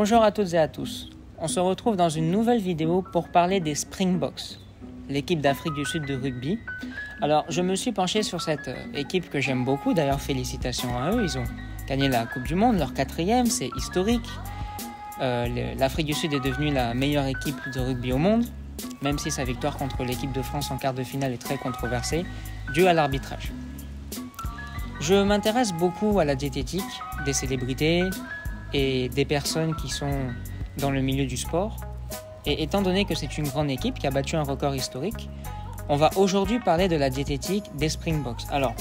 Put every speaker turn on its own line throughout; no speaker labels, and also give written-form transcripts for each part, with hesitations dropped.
Bonjour à toutes et à tous. On se retrouve dans une nouvelle vidéo pour parler des Springboks, l'équipe d'Afrique du Sud de rugby. Alors, je me suis penché sur cette équipe que j'aime beaucoup. D'ailleurs, félicitations à eux. Ils ont gagné la Coupe du Monde, leur 4e, c'est historique. L'Afrique du Sud est devenue la meilleure équipe de rugby au monde, même si sa victoire contre l'équipe de France en quart de finale est très controversée, due à l'arbitrage. Je m'intéresse beaucoup à la diététique des célébrités et des personnes qui sont dans le milieu du sport. Et étant donné que c'est une grande équipe qui a battu un record historique, on va aujourd'hui parler de la diététique des Springboks. Alors,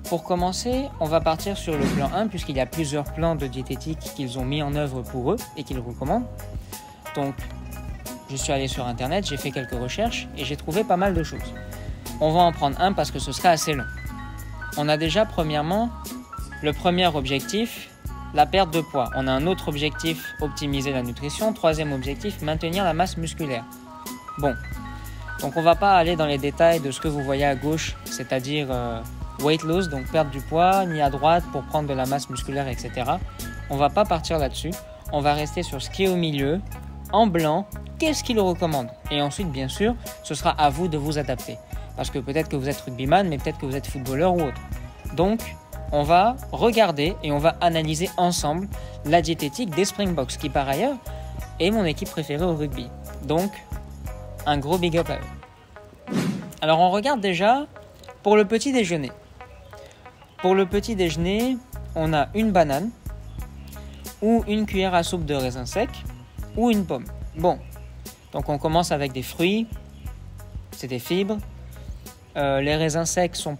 pour commencer, on va partir sur le plan 1, puisqu'il y a plusieurs plans de diététique qu'ils ont mis en œuvre pour eux et qu'ils recommandent. Donc, je suis allé sur Internet, j'ai fait quelques recherches et j'ai trouvé pas mal de choses. On va en prendre un parce que ce sera assez long. On a déjà, premièrement, le premier objectif, la perte de poids. On a un autre objectif, optimiser la nutrition. Troisième objectif, maintenir la masse musculaire. Bon, donc on ne va pas aller dans les détails de ce que vous voyez à gauche, c'est-à-dire weight loss, donc perdre du poids, ni à droite pour prendre de la masse musculaire, etc. On ne va pas partir là-dessus. On va rester sur ce qui est au milieu, en blanc, qu'est-ce qu'il recommande. Et ensuite, bien sûr, ce sera à vous de vous adapter. Parce que peut-être que vous êtes rugbyman, mais peut-être que vous êtes footballeur ou autre. Donc, on va regarder et on va analyser ensemble la diététique des Springboks, qui par ailleurs est mon équipe préférée au rugby. Donc, un gros big up à eux. Alors, on regarde déjà pour le petit déjeuner. Pour le petit déjeuner, on a une banane ou une cuillère à soupe de raisin sec ou une pomme. Bon, donc on commence avec des fruits, c'est des fibres. Les raisins secs sont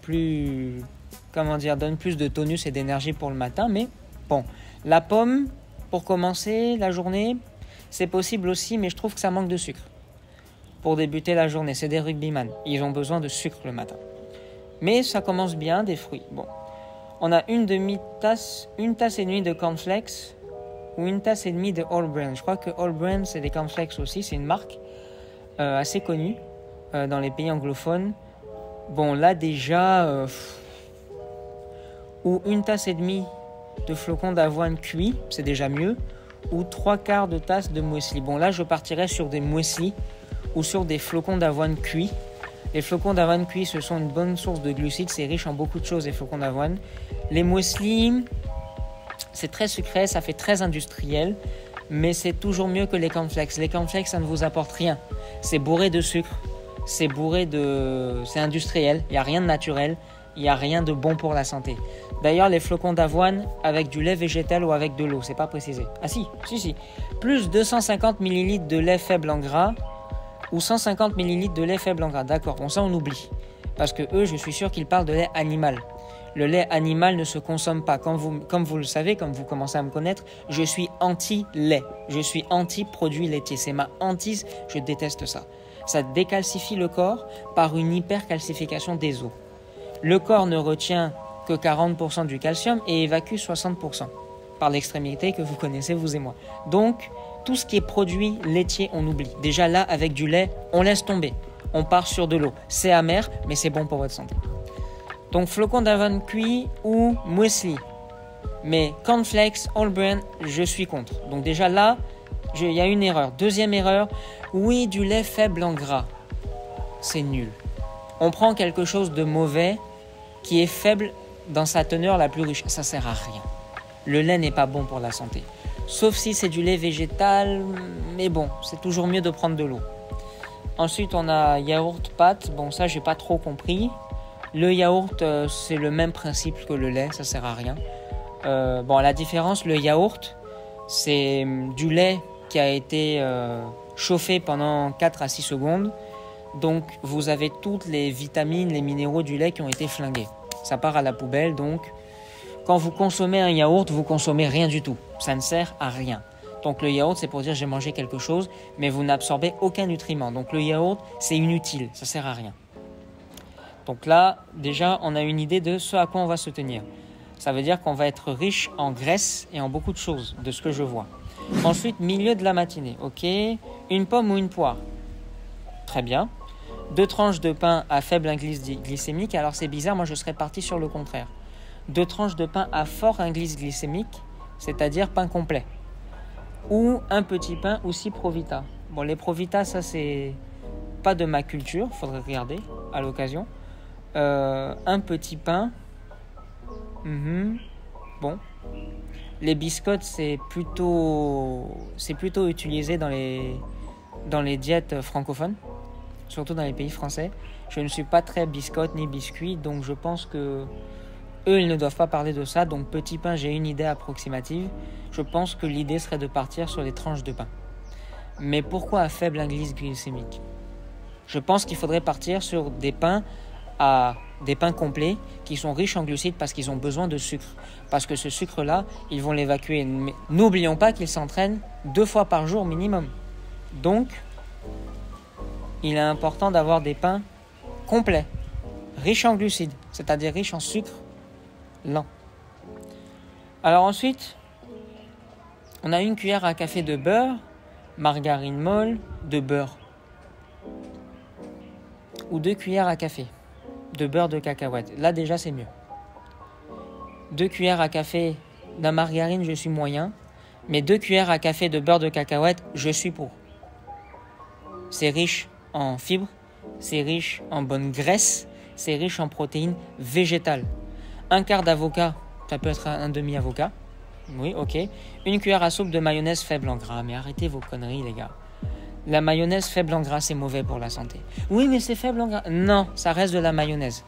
donnent plus de tonus et d'énergie pour le matin, mais bon, la pomme, pour commencer la journée, c'est possible aussi, mais je trouve que ça manque de sucre. Pour débuter la journée, c'est des rugbyman, ils ont besoin de sucre le matin. Mais ça commence bien, des fruits. Bon, on a une tasse et demie de cornflakes ou une tasse et demie de All Brand. Je crois que All Brand, c'est des cornflakes aussi, c'est une marque assez connue dans les pays anglophones. Bon, là déjà, ou une tasse et demie de flocons d'avoine cuits, c'est déjà mieux, ou 3/4 de tasse de muesli. Bon, là, je partirais sur des muesli ou sur des flocons d'avoine cuits. Les flocons d'avoine cuits, ce sont une bonne source de glucides, c'est riche en beaucoup de choses, les flocons d'avoine. Les muesli, c'est très sucré, ça fait très industriel, mais c'est toujours mieux que les cornflakes. Les cornflakes, ça ne vous apporte rien. C'est bourré de sucre. C'est industriel, il n'y a rien de naturel, il n'y a rien de bon pour la santé. D'ailleurs, les flocons d'avoine avec du lait végétal ou avec de l'eau, c'est pas précisé. Ah si. Plus 250 ml de lait faible en gras ou 150 ml de lait faible en gras. D'accord, bon ça on oublie. Parce que eux, je suis sûr qu'ils parlent de lait animal. Le lait animal ne se consomme pas. Comme vous le savez, comme vous commencez à me connaître, je suis anti-lait. Je suis anti-produit laitier. C'est ma hantise, je déteste ça. Ça décalcifie le corps par une hypercalcification des os. Le corps ne retient que 40% du calcium et évacue 60% par l'extrémité que vous connaissez, vous et moi. Donc, tout ce qui est produit laitier, on oublie. Déjà là, avec du lait, on laisse tomber. On part sur de l'eau. C'est amer, mais c'est bon pour votre santé. Donc, flocons d'avoine cuit ou muesli. Mais cornflakes, All Brand, je suis contre. Donc déjà là, il y a une erreur. Deuxième erreur, oui, du lait faible en gras. C'est nul. On prend quelque chose de mauvais qui est faible dans sa teneur la plus riche. Ça sert à rien. Le lait n'est pas bon pour la santé. Sauf si c'est du lait végétal, mais bon, c'est toujours mieux de prendre de l'eau. Ensuite, on a yaourt pâte. Bon, ça, j'ai pas trop compris. Le yaourt, c'est le même principe que le lait, ça sert à rien. La différence, le yaourt, c'est du lait qui a été chauffé pendant 4 à 6 secondes. Donc, vous avez toutes les vitamines, les minéraux du lait qui ont été flingués. Ça part à la poubelle, donc quand vous consommez un yaourt, vous consommez rien du tout. Ça ne sert à rien. Donc, le yaourt, c'est pour dire j'ai mangé quelque chose, mais vous n'absorbez aucun nutriment. Donc, le yaourt, c'est inutile, ça sert à rien. Donc là, déjà, on a une idée de ce à quoi on va se tenir. Ça veut dire qu'on va être riche en graisse et en beaucoup de choses, de ce que je vois. Ensuite, milieu de la matinée, ok. Une pomme ou une poire. Très bien. 2 tranches de pain à faible indice glycémique. Alors c'est bizarre, moi je serais parti sur le contraire. 2 tranches de pain à fort indice glycémique, c'est-à-dire pain complet. ou un petit pain ou 6 Provita. Bon, les Provita, ça c'est pas de ma culture, faudrait regarder à l'occasion. Un petit pain. Bon. Les biscottes, c'est plutôt utilisé dans les diètes francophones, surtout dans les pays français. Je ne suis pas très biscotte ni biscuit, donc je pense que eux, ils ne doivent pas parler de ça. Donc petit pain, j'ai une idée approximative. Je pense que l'idée serait de partir sur les tranches de pain. Mais pourquoi à faible indice glycémique? Je pense qu'il faudrait partir sur des pains complets qui sont riches en glucides parce qu'ils ont besoin de sucre. Parce que ce sucre-là, ils vont l'évacuer. Mais n'oublions pas qu'ils s'entraînent 2 fois par jour minimum. Donc, il est important d'avoir des pains complets, riches en glucides, c'est-à-dire riches en sucre lent. Alors ensuite, on a 1 cuillère à café de beurre, margarine molle, de beurre. Ou 2 cuillères à café de beurre de cacahuète. Là déjà c'est mieux. 2 cuillères à café de margarine, je suis moyen. Mais 2 cuillères à café de beurre de cacahuète, je suis pour. C'est riche en fibres, c'est riche en bonne graisse, c'est riche en protéines végétales. 1 quart d'avocat, ça peut être un demi-avocat. Oui, ok. 1 cuillère à soupe de mayonnaise faible en gras. Mais arrêtez vos conneries les gars. La mayonnaise faible en gras, c'est mauvais pour la santé. Oui, mais c'est faible en gras. Non, ça reste de la mayonnaise.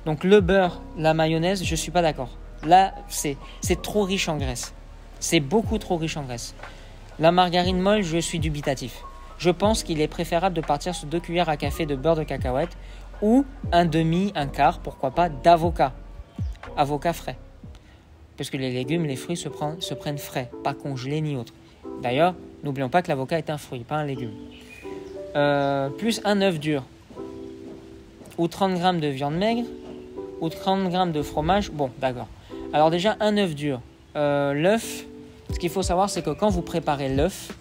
Donc le beurre, la mayonnaise, je suis pas d'accord. Là, c'est trop riche en graisse. C'est beaucoup trop riche en graisse. La margarine molle, je suis dubitatif. Je pense qu'il est préférable de partir sur 2 cuillères à café de beurre de cacahuète ou un quart, pourquoi pas, d'avocat. Avocat frais. Parce que les légumes, les fruits se prennent frais, pas congelés ni autres. D'ailleurs, n'oublions pas que l'avocat est un fruit, pas un légume. Plus un œuf dur. Ou 30 g de viande maigre. Ou 30 g de fromage. Bon, d'accord. Alors déjà, un œuf dur. L'œuf, ce qu'il faut savoir, c'est que quand vous préparez l'œuf,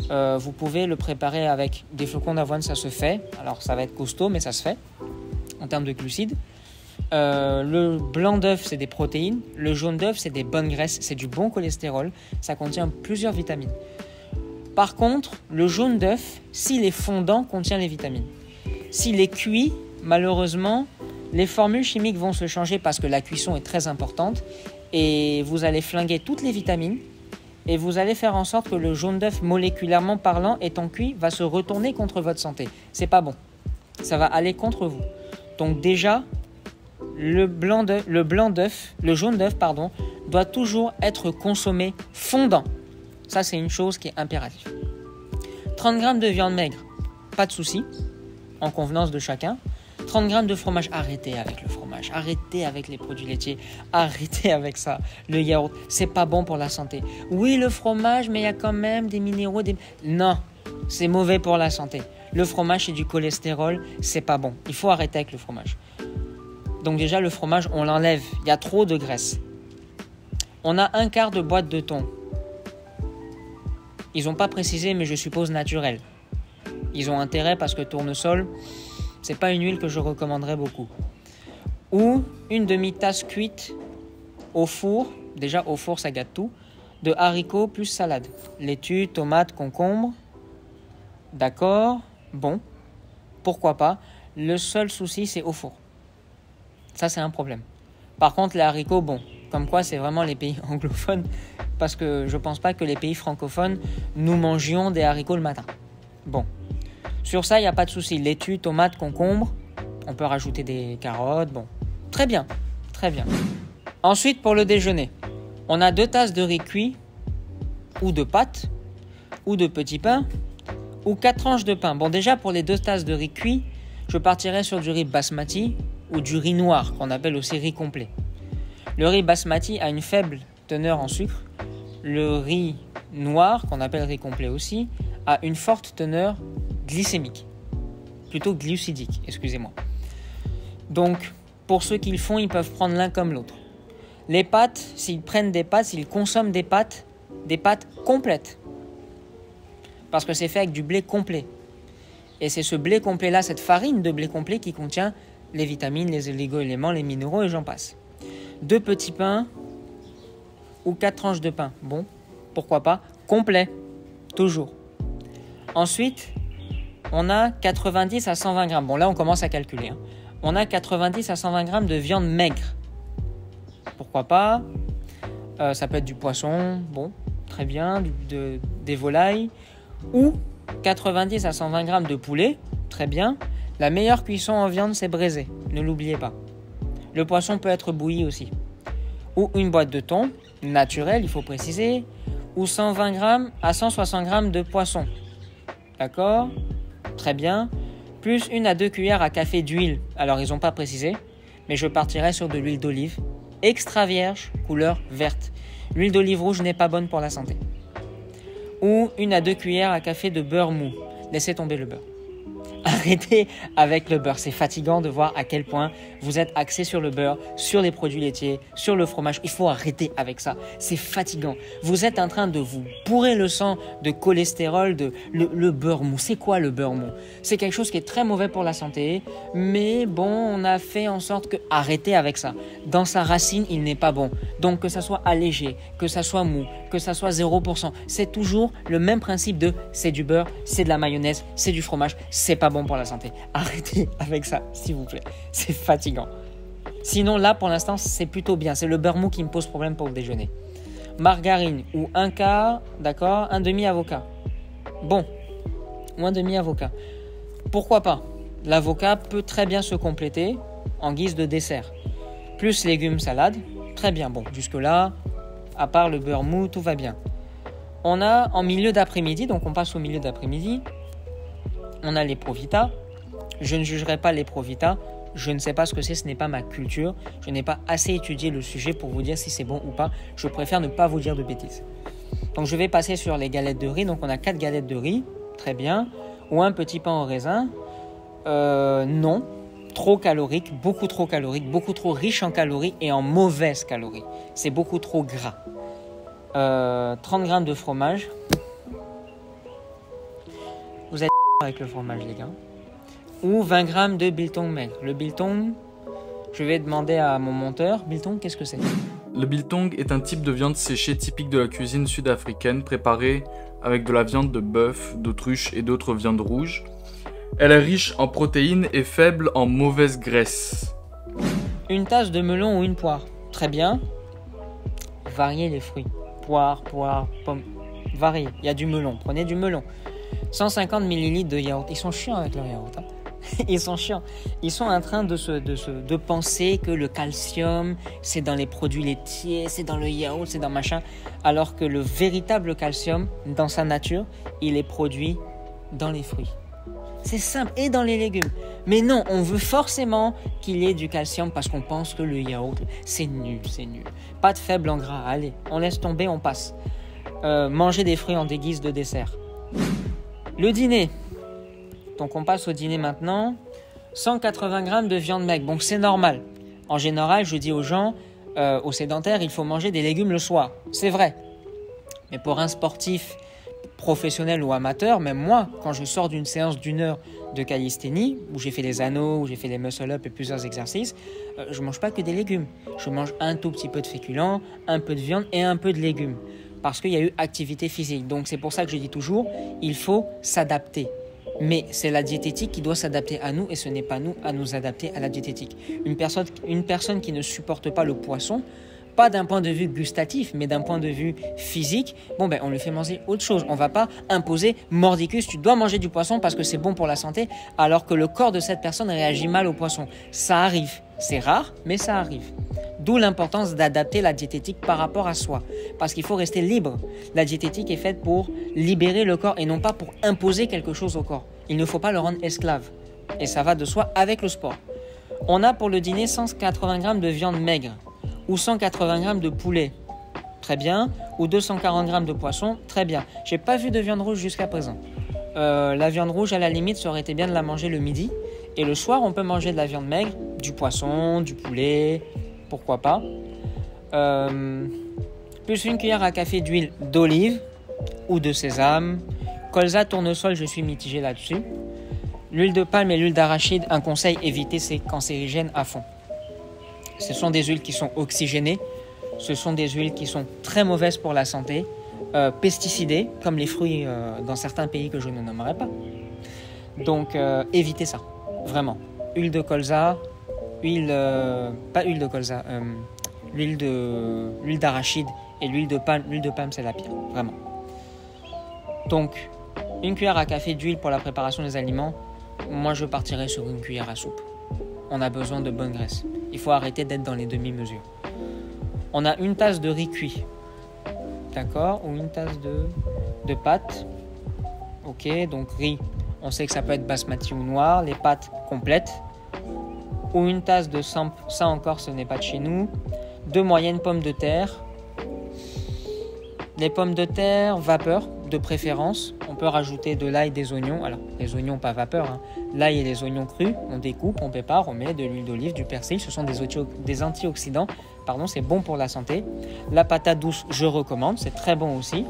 vous pouvez le préparer avec des flocons d'avoine, ça se fait. Alors ça va être costaud, mais ça se fait en termes de glucides. Le blanc d'œuf, c'est des protéines. Le jaune d'œuf, c'est des bonnes graisses. C'est du bon cholestérol. Ça contient plusieurs vitamines. Par contre, le jaune d'œuf, s'il est fondant, contient les vitamines. S'il est cuit, malheureusement, les formules chimiques vont se changer parce que la cuisson est très importante et vous allez flinguer toutes les vitamines et vous allez faire en sorte que le jaune d'œuf, moléculairement parlant, étant cuit, va se retourner contre votre santé. C'est pas bon. Ça va aller contre vous. Donc déjà, le jaune d'œuf, doit toujours être consommé fondant. Ça, c'est une chose qui est impérative. 30 g de viande maigre, pas de souci, en convenance de chacun. 30 g de fromage, arrêtez avec le fromage, arrêtez avec les produits laitiers, arrêtez avec ça. Le yaourt, c'est pas bon pour la santé. Oui, le fromage, mais il y a quand même des minéraux. Non, c'est mauvais pour la santé. Le fromage, c'est du cholestérol, c'est pas bon. Il faut arrêter avec le fromage. Donc déjà, le fromage, on l'enlève. Il y a trop de graisse. On a 1 quart de boîte de thon. Ils n'ont pas précisé, mais je suppose naturel. Ils ont intérêt parce que tournesol, c'est pas une huile que je recommanderais beaucoup. Ou une demi-tasse cuite au four. Déjà, au four, ça gâte tout. De haricots plus salade. Laitue, tomate, concombre. D'accord. Bon. Pourquoi pas. Le seul souci, c'est au four. Ça, c'est un problème. Par contre, les haricots, bon, comme quoi c'est vraiment les pays anglophones, parce que je pense pas que les pays francophones, nous mangions des haricots le matin. Bon, sur ça, il n'y a pas de souci. Laitue, tomate, concombre, on peut rajouter des carottes, bon. Très bien, très bien. Ensuite, pour le déjeuner, on a 2 tasses de riz cuit, ou de pâtes, ou de petits pains, ou 4 tranches de pain. Bon, déjà, pour les 2 tasses de riz cuit, je partirais sur du riz basmati, ou du riz noir, qu'on appelle aussi riz complet. Le riz basmati a une faible teneur en sucre. Le riz noir, qu'on appelle riz complet aussi, a une forte teneur glycémique. Plutôt glucidique, excusez-moi. Donc, pour ceux qui le font, ils peuvent prendre l'un comme l'autre. Les pâtes, s'ils prennent des pâtes, s'ils consomment des pâtes complètes. Parce que c'est fait avec du blé complet. Et c'est ce blé complet-là, cette farine de blé complet qui contient les vitamines, les oligo-éléments, les minéraux et j'en passe. 2 petits pains ou 4 tranches de pain. Bon, pourquoi pas, complet, toujours. Ensuite, on a 90 à 120 grammes. Bon, là, on commence à calculer. Hein. On a 90 à 120 grammes de viande maigre. Pourquoi pas, ça peut être du poisson, bon, très bien, des volailles, ou 90 à 120 grammes de poulet, très bien. La meilleure cuisson en viande, c'est braisé, ne l'oubliez pas. Le poisson peut être bouilli aussi. Ou une boîte de thon, naturel, il faut préciser, ou 120 grammes à 160 grammes de poisson. D'accord ? Très bien. Plus 1 à 2 cuillères à café d'huile. Alors, ils n'ont pas précisé, mais je partirai sur de l'huile d'olive. Extra vierge, couleur verte. L'huile d'olive rouge n'est pas bonne pour la santé. Ou 1 à 2 cuillères à café de beurre mou. Laissez tomber le beurre. Arrêtez avec le beurre. C'est fatigant de voir à quel point vous êtes axé sur le beurre, sur les produits laitiers, sur le fromage. Il faut arrêter avec ça. C'est fatigant. Vous êtes en train de vous bourrer le sang de cholestérol, le beurre mou. C'est quoi le beurre mou? C'est quelque chose qui est très mauvais pour la santé. Mais bon, on a fait en sorte que... Arrêtez avec ça. Dans sa racine, il n'est pas bon. Donc que ça soit allégé, que ça soit mou, que ça soit 0%. C'est toujours le même principe de c'est du beurre, c'est de la mayonnaise, c'est du fromage. C'est pas bon pour la santé. Arrêtez avec ça, s'il vous plaît. C'est fatigant. Sinon, là, pour l'instant, c'est plutôt bien. C'est le beurre mou qui me pose problème pour le déjeuner. Margarine ou un quart, d'accord, un demi-avocat. Bon, ou un demi-avocat. Pourquoi pas? L'avocat peut très bien se compléter en guise de dessert. Plus légumes, salade, très bien. Bon, jusque-là, à part le beurre mou, tout va bien. On a en milieu d'après-midi, donc on passe au milieu d'après-midi, on a les Provita. Je ne jugerai pas les Provita. Je ne sais pas ce que c'est, ce n'est pas ma culture. Je n'ai pas assez étudié le sujet pour vous dire si c'est bon ou pas. Je préfère ne pas vous dire de bêtises. Donc je vais passer sur les galettes de riz. Donc on a 4 galettes de riz, très bien. Ou un petit pain au raisin. Non, trop calorique, beaucoup trop riche en calories et en mauvaises calories. C'est beaucoup trop gras. 30 grammes de fromage. Vous êtes avec le fromage, les gars. Ou 20 grammes de biltong maigre. Le biltong, je vais demander à mon monteur. Biltong, qu'est-ce que c'est?
Le biltong est un type de viande séchée typique de la cuisine sud-africaine, préparée avec de la viande de bœuf, d'autruche et d'autres viandes rouges. Elle est riche en protéines et faible en mauvaise graisse.
Une tasse de melon ou une poire. Très bien. Variez les fruits. Poire, pomme. Variez. Il y a du melon. Prenez du melon. 150 ml de yaourt. Ils sont chiants avec leur yaourt. Hein. Ils sont chiants. Ils sont en train de penser que le calcium, c'est dans les produits laitiers, c'est dans le yaourt, c'est dans machin. Alors que le véritable calcium, dans sa nature, il est produit dans les fruits. C'est simple. Et dans les légumes. Mais non, on veut forcément qu'il y ait du calcium parce qu'on pense que le yaourt, c'est nul, c'est nul. Pas de faible en gras. Allez, on laisse tomber, on passe. Manger des fruits en déguise de dessert. Le dîner. Donc on passe au dîner maintenant. 180 grammes de viande maigre. Bon, c'est normal. En général, je dis aux gens, aux sédentaires, il faut manger des légumes le soir. C'est vrai. Mais pour un sportif professionnel ou amateur, même moi, quand je sors d'une séance d'1 heure de calisthénie, où j'ai fait des anneaux, où j'ai fait des muscle-up et plusieurs exercices, je ne mange pas que des légumes. Je mange un tout petit peu de féculents, un peu de viande et un peu de légumes. Parce qu'il y a eu activité physique. Donc c'est pour ça que je dis toujours, il faut s'adapter. Mais c'est la diététique qui doit s'adapter à nous et ce n'est pas nous à nous adapter à la diététique. Une personne qui ne supporte pas le poisson, pas d'un point de vue gustatif, mais d'un point de vue physique, bon ben on lui fait manger autre chose. On ne va pas imposer mordicus, tu dois manger du poisson parce que c'est bon pour la santé, alors que le corps de cette personne réagit mal au poisson. Ça arrive, c'est rare, mais ça arrive. D'où l'importance d'adapter la diététique par rapport à soi. Parce qu'il faut rester libre. La diététique est faite pour libérer le corps et non pas pour imposer quelque chose au corps. Il ne faut pas le rendre esclave. Et ça va de soi avec le sport. On a pour le dîner 180 grammes de viande maigre ou 180 grammes de poulet. Très bien. Ou 240 grammes de poisson. Très bien. J'ai pas vu de viande rouge jusqu'à présent. La viande rouge, à la limite, ça aurait été bien de la manger le midi. Et le soir, on peut manger de la viande maigre, du poisson, du poulet... Pourquoi pas. Plus 1 cuillère à café d'huile d'olive ou de sésame. Colza, tournesol, je suis mitigé là-dessus. L'huile de palme et l'huile d'arachide, un conseil, évitez ces cancérigènes à fond. Ce sont des huiles qui sont oxygénées. Ce sont des huiles qui sont très mauvaises pour la santé. pesticidés, comme les fruits dans certains pays que je ne nommerai pas. Donc évitez ça, vraiment. Huile de colza, pas huile de colza, l'huile d'arachide et l'huile de palme c'est la pire, vraiment. Donc, une cuillère à café d'huile pour la préparation des aliments, moi je partirais sur une cuillère à soupe. On a besoin de bonne graisse. Il faut arrêter d'être dans les demi-mesures. On a une tasse de riz cuit, d'accord, ou une tasse de pâtes. Ok, donc riz, on sait que ça peut être basmati ou noir, les pâtes complètes. Ou une tasse de samp, ça encore ce n'est pas de chez nous. 2 moyennes pommes de terre. Les pommes de terre, vapeur de préférence. On peut rajouter de l'ail, des oignons. Alors, les oignons pas vapeur, hein. L'ail et les oignons crus, on découpe, on prépare, on met de l'huile d'olive, du persil. Ce sont des antioxydants. Pardon, c'est bon pour la santé. La patate douce, je recommande, c'est très bon aussi.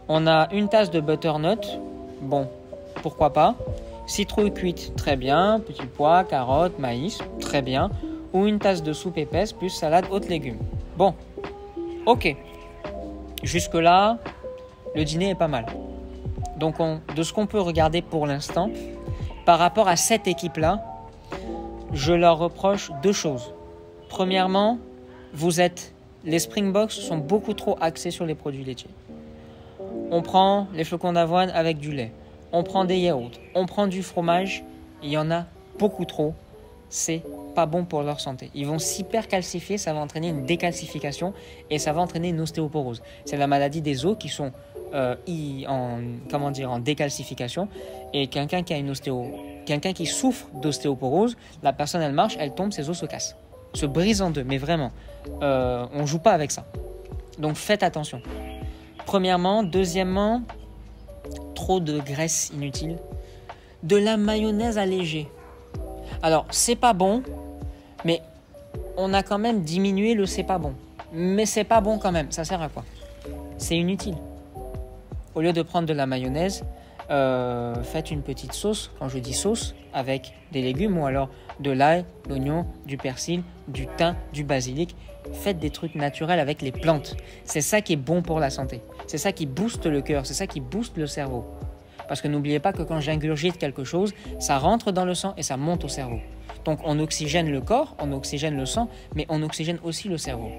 On a une tasse de butternut. Bon, pourquoi pas. Citrouille cuite, très bien. Petits pois, carottes, maïs, très bien. Ou une tasse de soupe épaisse plus salade haute légumes. Bon, ok. Jusque-là, le dîner est pas mal. Donc, de ce qu'on peut regarder pour l'instant, par rapport à cette équipe-là, je leur reproche 2 choses. Premièrement, les Springboks sont beaucoup trop axés sur les produits laitiers. On prend les flocons d'avoine avec du lait. On prend des yaourts. On prend du fromage. Il y en a beaucoup trop. C'est pas bon pour leur santé. Ils vont s'hypercalcifier, ça va entraîner une décalcification et ça va entraîner une ostéoporose. C'est la maladie des os qui sont en décalcification. Et quelqu'un qui souffre d'ostéoporose, la personne elle marche, elle tombe, ses os se cassent, se brisent en deux. Mais vraiment, on joue pas avec ça. Donc faites attention. Premièrement, deuxièmement, trop de graisse inutile, de la mayonnaise allégée. Alors c'est pas bon, mais on a quand même diminué le c'est pas bon. Mais c'est pas bon quand même. Ça sert à quoi? C'est inutile. Au lieu de prendre de la mayonnaise, faites une petite sauce. Quand je dis sauce, avec des légumes ou alors de l'ail, l'oignon, du persil, du thym, du basilic. Faites des trucs naturels avec les plantes. C'est ça qui est bon pour la santé. C'est ça qui booste le cœur. C'est ça qui booste le cerveau. Parce que n'oubliez pas que quand j'ingurgite quelque chose, ça rentre dans le sang et ça monte au cerveau. Donc on oxygène le corps, on oxygène le sang, mais on oxygène aussi le cerveau.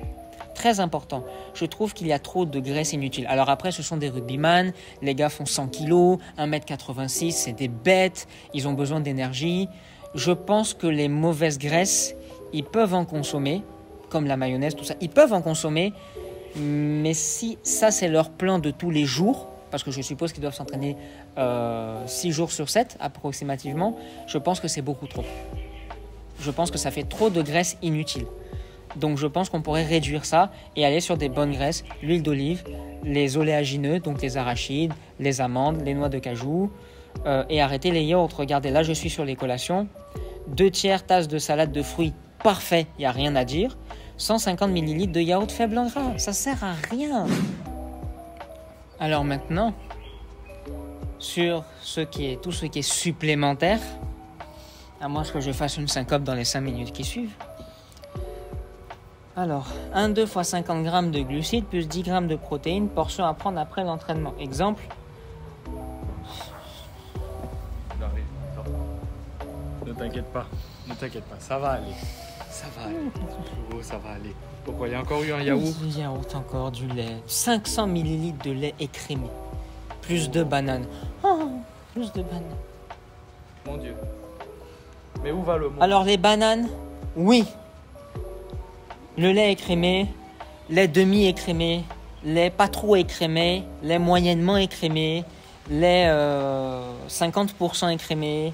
Très important. Je trouve qu'il y a trop de graisse inutile. Alors après, ce sont des rugbyman. Les gars font 100 kilos, 1m86, c'est des bêtes. Ils ont besoin d'énergie. Je pense que les mauvaises graisses, ils peuvent en consommer, comme la mayonnaise, tout ça. Ils peuvent en consommer, mais si ça, c'est leur plan de tous les jours, parce que je suppose qu'ils doivent s'entraîner 6 jours sur 7 approximativement, je pense que c'est beaucoup trop. Je pense que ça fait trop de graisse inutile. Donc je pense qu'on pourrait réduire ça et aller sur des bonnes graisses, l'huile d'olive, les oléagineux, donc les arachides, les amandes, les noix de cajou, et arrêter les yaourts. Regardez, là je suis sur les collations. 2/3 tasse de salade de fruits, parfait, il n'y a rien à dire. 150 ml de yaourt faible en gras, ça sert à rien. Alors maintenant, sur tout ce qui est supplémentaire, à moins que je fasse une syncope dans les 5 minutes qui suivent. Alors, 1,2 x 50 g de glucides plus 10 g de protéines, portion à prendre après l'entraînement. Exemple.
Ne t'inquiète pas, ça va aller. Ça va aller. Oh, ça va aller. Pourquoi il y a encore eu un yaourt?
Du yaourt, encore du lait. 500 ml de lait écrémé. Plus de bananes. Oh, plus de bananes.
Mon Dieu. Mais où va le mot?
Alors les bananes, oui. Le lait écrémé, lait demi-écrémé, lait pas trop écrémé, lait moyennement écrémé, lait 50% écrémé.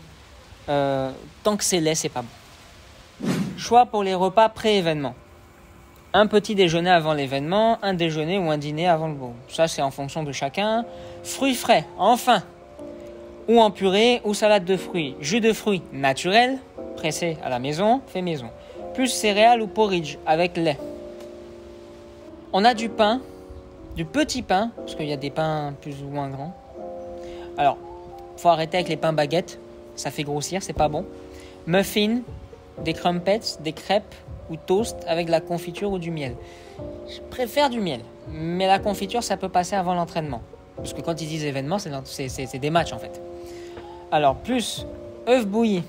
Tant que c'est lait, c'est pas bon. Choix pour les repas pré-événement. Un petit déjeuner avant l'événement, un déjeuner ou un dîner avant le bourg. Ça, c'est en fonction de chacun. Fruits frais, enfin. Ou en purée ou salade de fruits. Jus de fruits naturel, pressé à la maison, fait maison. Plus céréales ou porridge avec lait. On a du pain, du petit pain, parce qu'il y a des pains plus ou moins grands. Alors, faut arrêter avec les pains baguettes, ça fait grossir, c'est pas bon. Muffins, des crumpets, des crêpes ou toast avec de la confiture ou du miel. Je préfère du miel, mais la confiture, ça peut passer avant l'entraînement. Parce que quand ils disent événement, c'est des matchs en fait. Alors, plus œufs bouillis.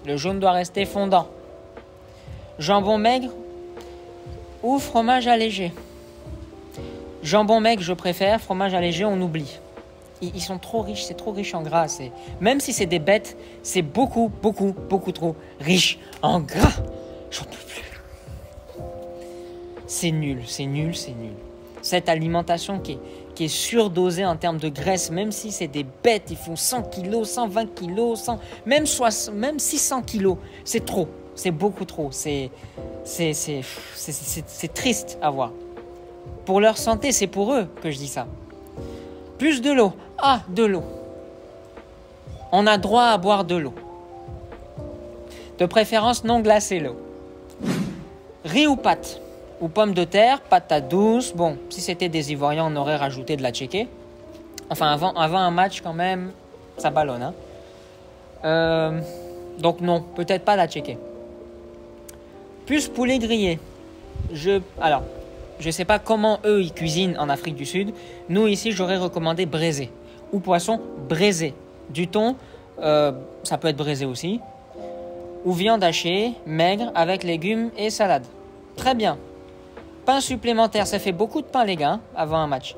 Le jaune doit rester fondant. Jambon maigre ou fromage allégé. Jambon maigre, je préfère. Fromage allégé, on oublie. Ils sont trop riches, c'est trop riche en gras. Même si c'est des bêtes, c'est beaucoup trop riche en gras. J'en peux plus. C'est nul. Cette alimentation qui est surdosée en termes de graisse, même si c'est des bêtes, ils font 100 kilos, 120 kilos, même 600 kilos, c'est trop. C'est beaucoup trop. C'est triste à voir. Pour leur santé, c'est pour eux que je dis ça. Plus de l'eau. Ah, de l'eau. On a droit à boire de l'eau. De préférence non glacée l'eau. Riz ou pâtes. Ou pommes de terre, patates douces. Bon, si c'était des Ivoiriens, on aurait rajouté de la tchéké. Enfin, avant un match, quand même, ça ballonne. Hein. Donc non, peut-être pas la tchéké. Plus poulet grillé. Je sais pas comment eux, ils cuisinent en Afrique du Sud. Nous, ici, j'aurais recommandé braisé. Ou poisson braisé. Du thon, ça peut être braisé aussi. Ou viande hachée, maigre, avec légumes et salade. Très bien. Pain supplémentaire, ça fait beaucoup de pain les gars, avant un match.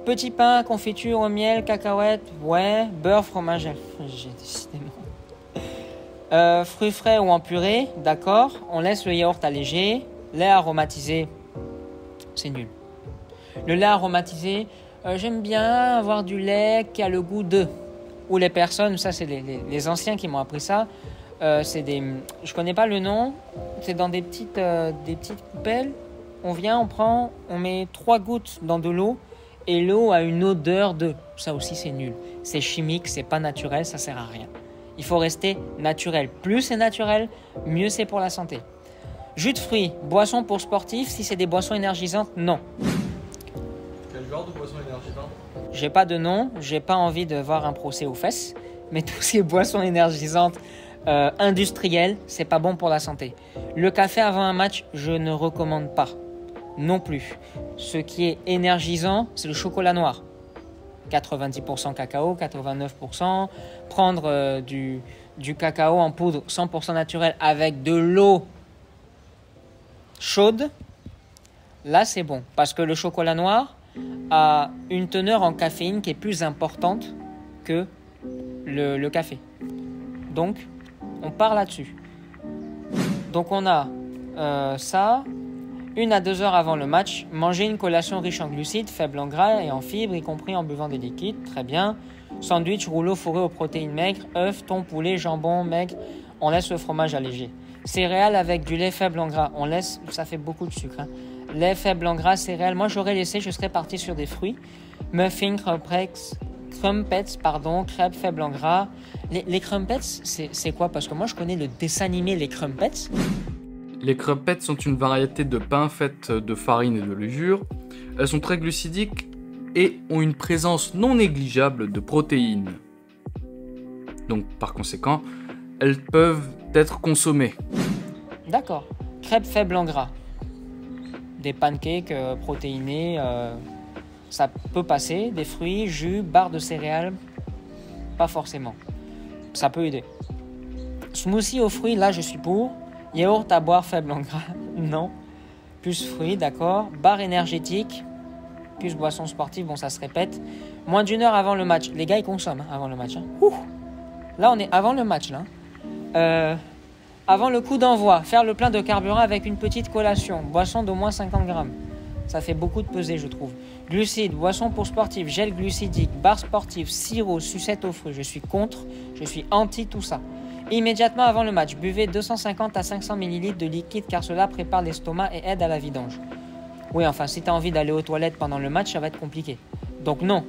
Petit pain, confiture au miel, cacahuètes, ouais, beurre, fromage. J'ai décidément. Fruits frais ou en purée, d'accord. On laisse le yaourt allégé. Lait aromatisé, c'est nul. Le lait aromatisé, j'aime bien avoir du lait qui a le goût de. Ou les personnes, ça c'est les anciens qui m'ont appris ça. Je connais pas le nom. C'est dans des petites coupelles. On vient, on prend, on met 3 gouttes dans de l'eau et l'eau a une odeur de. Ça aussi c'est nul. C'est chimique, c'est pas naturel, ça sert à rien. Il faut rester naturel. Plus c'est naturel, mieux c'est pour la santé. Jus de fruits, boissons pour sportifs. Si c'est des boissons énergisantes, non.
Quel genre de boisson énergisante?
J'ai pas de nom, j'ai pas envie de voir un procès aux fesses. Mais tout ce qui est boissons énergisantes industrielles, c'est pas bon pour la santé. Le café avant un match, je ne recommande pas. Non plus. Ce qui est énergisant, c'est le chocolat noir. 90% cacao, 89%. Prendre du cacao en poudre 100% naturel avec de l'eau chaude, là c'est bon. Parce que le chocolat noir a une teneur en caféine qui est plus importante que le café. Donc, on part là-dessus. Donc on a ça. 1 à 2 heures avant le match, manger une collation riche en glucides, faible en gras et en fibres, y compris en buvant des liquides. Très bien. Sandwich, rouleau fourré aux protéines maigres, œufs, thon, poulet, jambon maigre. On laisse le fromage allégé. Céréales avec du lait faible en gras. On laisse, ça fait beaucoup de sucre. Hein. Lait faible en gras, céréales. Moi, j'aurais laissé, je serais parti sur des fruits. Muffins, crumpets, crêpes faibles en gras. Les crumpets, c'est quoi? Parce que moi, je connais le dessin animé Les Crumpets.
Les crumpets sont une variété de pain faite de farine et de levure. Elles sont très glucidiques et ont une présence non négligeable de protéines. Donc, par conséquent, elles peuvent être consommées.
D'accord. Crêpes faibles en gras. Des pancakes protéinés, ça peut passer. Des fruits, jus, barres de céréales, pas forcément. Ça peut aider. Smoothie aux fruits, là je suis pour. Yaourt à boire faible en gras, non. Plus fruits, d'accord. Barre énergétique, plus boisson sportive, bon ça se répète. Moins d'1 heure avant le match. Les gars ils consomment avant le match. Hein. Là on est avant le match là. Avant le coup d'envoi, faire le plein de carburant avec une petite collation. Boisson d'au moins 50 grammes. Ça fait beaucoup de pesée je trouve. Glucides, boisson pour sportifs, gel glucidique, barre sportive, sirop, sucette aux fruits. Je suis contre, je suis anti tout ça. Immédiatement avant le match, buvez 250 à 500 ml de liquide car cela prépare l'estomac et aide à la vidange. Oui, enfin, si tu as envie d'aller aux toilettes pendant le match, ça va être compliqué. Donc non,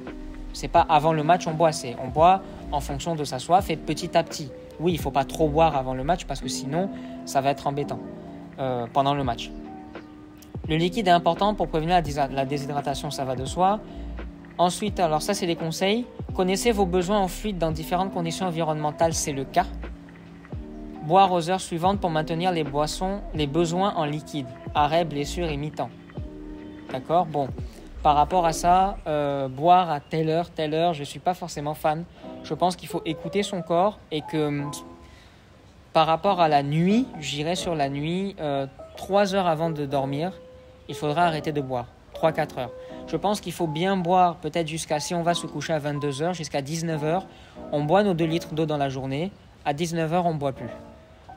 c'est pas avant le match on boit, on boit en fonction de sa soif et petit à petit. Oui, il ne faut pas trop boire avant le match parce que sinon, ça va être embêtant pendant le match. Le liquide est important pour prévenir la déshydratation, ça va de soi. Ensuite, alors ça c'est des conseils. Connaissez vos besoins en fluide dans différentes conditions environnementales, c'est le cas. Boire aux heures suivantes pour maintenir les besoins en liquide. Arrêt, blessure et mi-temps. D'accord? Bon, par rapport à ça, boire à telle heure, je ne suis pas forcément fan. Je pense qu'il faut écouter son corps et que par rapport à la nuit, j'irai sur la nuit, 3 heures avant de dormir, il faudra arrêter de boire. 3-4 heures. Je pense qu'il faut bien boire, peut-être jusqu'à, si on va se coucher à 22 heures, jusqu'à 19 heures, on boit nos 2 litres d'eau dans la journée. À 19 heures, on ne boit plus.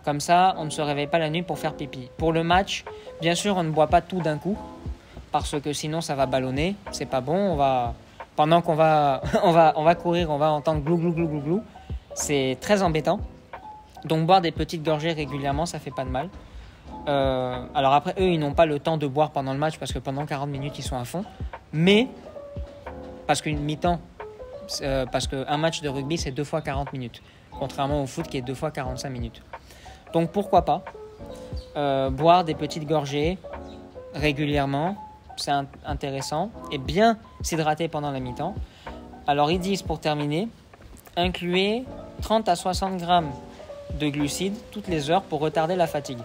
Comme ça, on ne se réveille pas la nuit pour faire pipi. Pour le match, bien sûr, on ne boit pas tout d'un coup, parce que sinon, ça va ballonner. C'est pas bon. Pendant qu'on va, on va courir, on va entendre glou, glou, glou, glou, glou. C'est très embêtant. Donc, boire des petites gorgées régulièrement, ça fait pas de mal. Alors après, eux, ils n'ont pas le temps de boire pendant le match parce que pendant 40 minutes, ils sont à fond. Mais, parce qu'une mi-temps, parce qu'un match de rugby, c'est 2 fois 40 minutes. Contrairement au foot qui est 2 fois 45 minutes. Donc pourquoi pas boire des petites gorgées régulièrement, c'est intéressant. Et bien s'hydrater pendant la mi-temps. Alors ils disent pour terminer, incluez 30 à 60 grammes de glucides toutes les heures pour retarder la fatigue.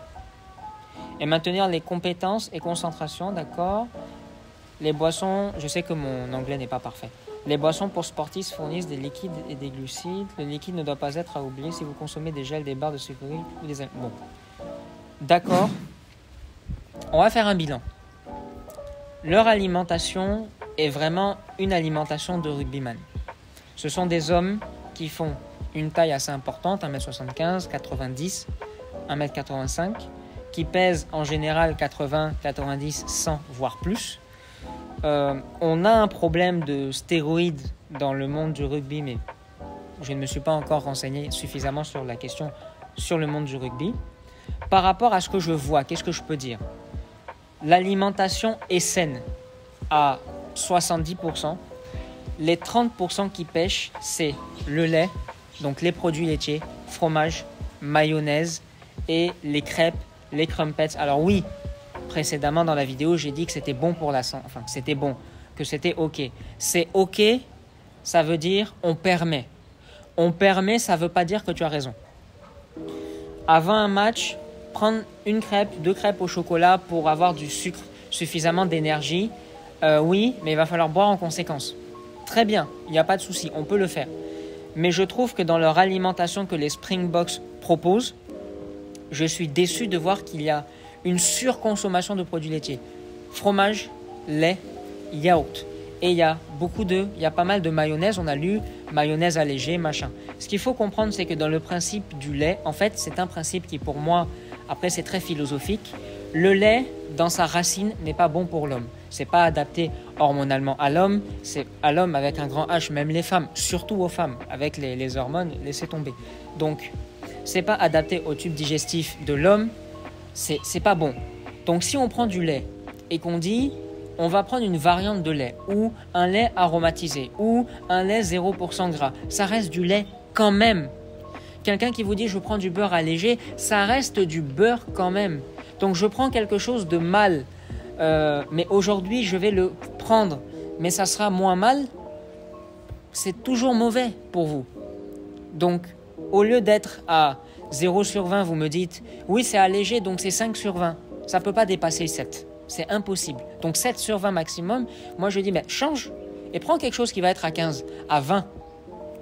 Et maintenir les compétences et concentration, d'accord. Les boissons, je sais que mon anglais n'est pas parfait. Les boissons pour sportifs fournissent des liquides et des glucides. Le liquide ne doit pas être à oublier si vous consommez des gels, des barres de sucreries ou des... Bon, d'accord. On va faire un bilan. Leur alimentation est vraiment une alimentation de rugbyman. Ce sont des hommes qui font une taille assez importante, 1m75, 90, 1m85, qui pèsent en général 80, 90, 100, voire plus. On a un problème de stéroïdes dans le monde du rugby, mais je ne me suis pas encore renseigné suffisamment sur la question sur le monde du rugby. Par rapport à ce que je vois, qu'est-ce que je peux dire? L'alimentation est saine à 70%. Les 30% qui pêchent, c'est le lait, donc les produits laitiers, fromage, mayonnaise et les crêpes, les crumpets. Alors oui, précédemment dans la vidéo, j'ai dit que c'était bon pour la santé, enfin que c'était bon, que c'était ok. C'est ok, ça veut dire on permet. On permet, ça veut pas dire que tu as raison. Avant un match, prendre une crêpe, 2 crêpes au chocolat pour avoir du sucre, suffisamment d'énergie, oui, mais il va falloir boire en conséquence. Très bien, il n'y a pas de souci, on peut le faire. Mais je trouve que dans leur alimentation que les Springboks proposent, je suis déçu de voir qu'il y a une surconsommation de produits laitiers. Fromage, lait, yaourt. Et il y a pas mal de mayonnaise, on a lu mayonnaise allégée, machin. Ce qu'il faut comprendre, c'est que dans le principe du lait, en fait, c'est un principe qui pour moi, après c'est très philosophique, le lait, dans sa racine, n'est pas bon pour l'homme. C'est pas adapté hormonalement à l'homme, c'est à l'homme avec un grand H, même les femmes, surtout aux femmes, avec les hormones, laissez tomber. Donc, c'est pas adapté au tube digestif de l'homme, c'est pas bon. Donc si on prend du lait et qu'on dit on va prendre une variante de lait ou un lait aromatisé ou un lait 0% gras, ça reste du lait quand même. Quelqu'un qui vous dit je prends du beurre allégé, ça reste du beurre quand même. Donc je prends quelque chose de mal, mais aujourd'hui je vais le prendre, mais ça sera moins mal, c'est toujours mauvais pour vous. Donc au lieu d'être à 0 sur 20, vous me dites, oui, c'est allégé, donc c'est 5 sur 20. Ça ne peut pas dépasser 7. C'est impossible. Donc 7 sur 20 maximum. Moi, je dis, mais change et prends quelque chose qui va être à 15, à 20.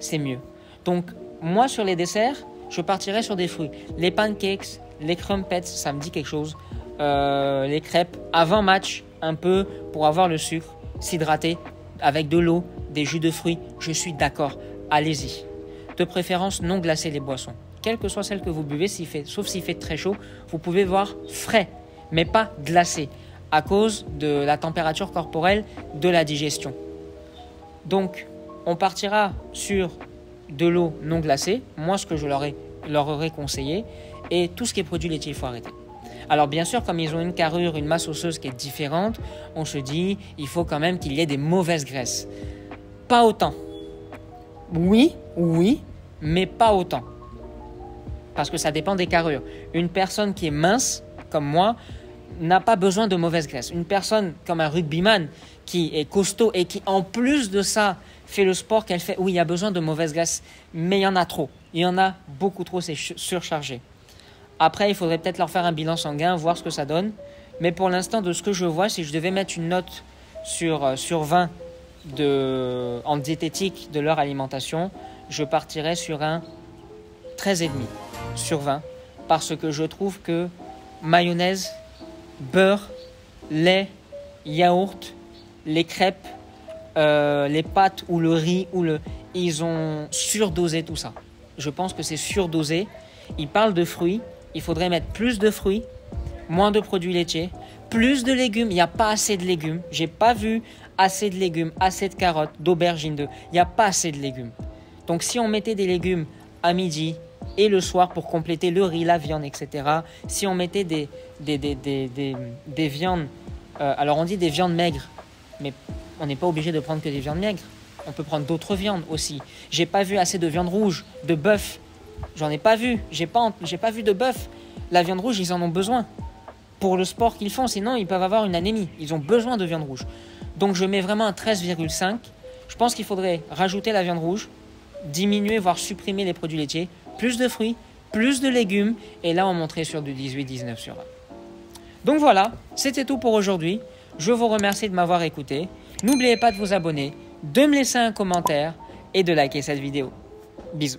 C'est mieux. Donc, moi, sur les desserts, je partirai sur des fruits. Les pancakes, les crumpets, ça me dit quelque chose. Les crêpes, avant match, un peu, pour avoir le sucre, s'hydrater avec de l'eau, des jus de fruits. Je suis d'accord. Allez-y. De préférence, non glacer les boissons. Quelle que soit celle que vous buvez, sauf s'il fait très chaud, vous pouvez boire frais, mais pas glacé, à cause de la température corporelle de la digestion. Donc, on partira sur de l'eau non glacée, moi ce que je leur aurais conseillé, et tout ce qui est produit laitier, il faut arrêter. Alors bien sûr, comme ils ont une carrure, une masse osseuse qui est différente, on se dit, il faut quand même qu'il y ait des mauvaises graisses. Pas autant. Oui, mais pas autant. Parce que ça dépend des carrures. Une personne qui est mince, comme moi, n'a pas besoin de mauvaise graisse. Une personne comme un rugbyman qui est costaud et qui, en plus de ça, fait le sport qu'elle fait, oui, il y a besoin de mauvaise graisse, mais il y en a trop. Il y en a beaucoup trop, c'est surchargé. Après, il faudrait peut-être leur faire un bilan sanguin, voir ce que ça donne. Mais pour l'instant, de ce que je vois, si je devais mettre une note sur 20 en diététique de leur alimentation, je partirais sur un 13,5 sur 20. Parce que je trouve que mayonnaise, beurre, lait, yaourt, les crêpes, les pâtes ou le riz, ils ont surdosé tout ça. Je pense que c'est surdosé. Ils parlent de fruits. Il faudrait mettre plus de fruits, moins de produits laitiers, plus de légumes. Il n'y a pas assez de légumes. J'ai pas vu assez de légumes, assez de carottes, d'aubergines. Il n'y a pas assez de légumes. Donc si on mettait des légumes à midi et le soir pour compléter le riz, la viande, etc. Si on mettait des viandes, alors on dit des viandes maigres, mais on n'est pas obligé de prendre que des viandes maigres. On peut prendre d'autres viandes aussi. J'ai pas vu assez de viande rouge, de bœuf. J'en ai pas vu. J'ai pas vu de bœuf. La viande rouge, ils en ont besoin. Pour le sport qu'ils font, sinon ils peuvent avoir une anémie. Ils ont besoin de viande rouge. Donc je mets vraiment un 13,5. Je pense qu'il faudrait rajouter la viande rouge, diminuer, voire supprimer les produits laitiers, plus de fruits, plus de légumes, et là on monterait sur du 18-19 sur 20. Donc voilà, c'était tout pour aujourd'hui. Je vous remercie de m'avoir écouté. N'oubliez pas de vous abonner, de me laisser un commentaire et de liker cette vidéo. Bisous.